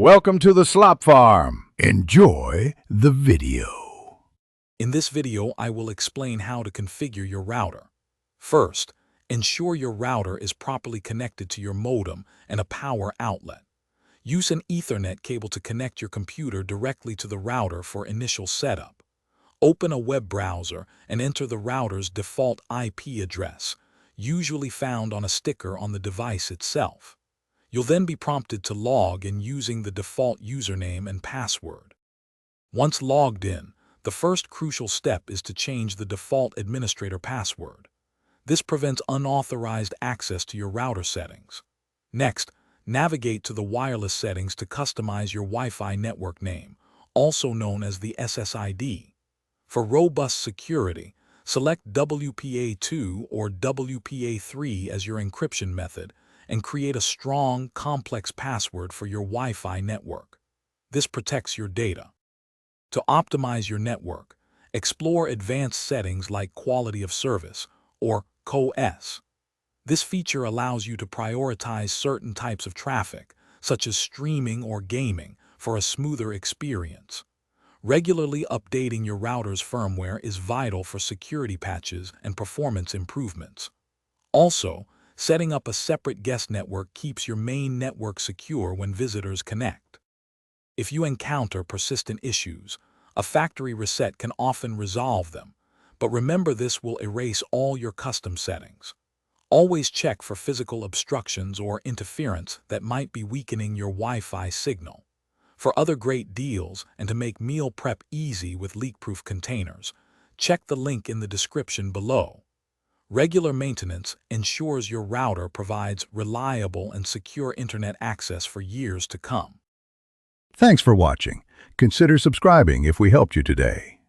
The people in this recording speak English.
Welcome to the Slop Farm. Enjoy the video. In this video, I will explain how to configure your router. First, ensure your router is properly connected to your modem and a power outlet. Use an Ethernet cable to connect your computer directly to the router for initial setup. Open a web browser and enter the router's default IP address, usually found on a sticker on the device itself. You'll then be prompted to log in using the default username and password. Once logged in, the first crucial step is to change the default administrator password. This prevents unauthorized access to your router settings. Next, navigate to the wireless settings to customize your Wi-Fi network name, also known as the SSID. For robust security, select WPA2 or WPA3 as your encryption method and create a strong, complex password for your Wi-Fi network. This protects your data. To optimize your network, explore advanced settings like Quality of Service, or QoS. This feature allows you to prioritize certain types of traffic, such as streaming or gaming, for a smoother experience. Regularly updating your router's firmware is vital for security patches and performance improvements. Also, setting up a separate guest network keeps your main network secure when visitors connect. If you encounter persistent issues, a factory reset can often resolve them, but remember this will erase all your custom settings. Always check for physical obstructions or interference that might be weakening your Wi-Fi signal. For other great deals and to make meal prep easy with leak-proof containers, check the link in the description below. Regular maintenance ensures your router provides reliable and secure internet access for years to come. Thanks for watching. Consider subscribing if we helped you today.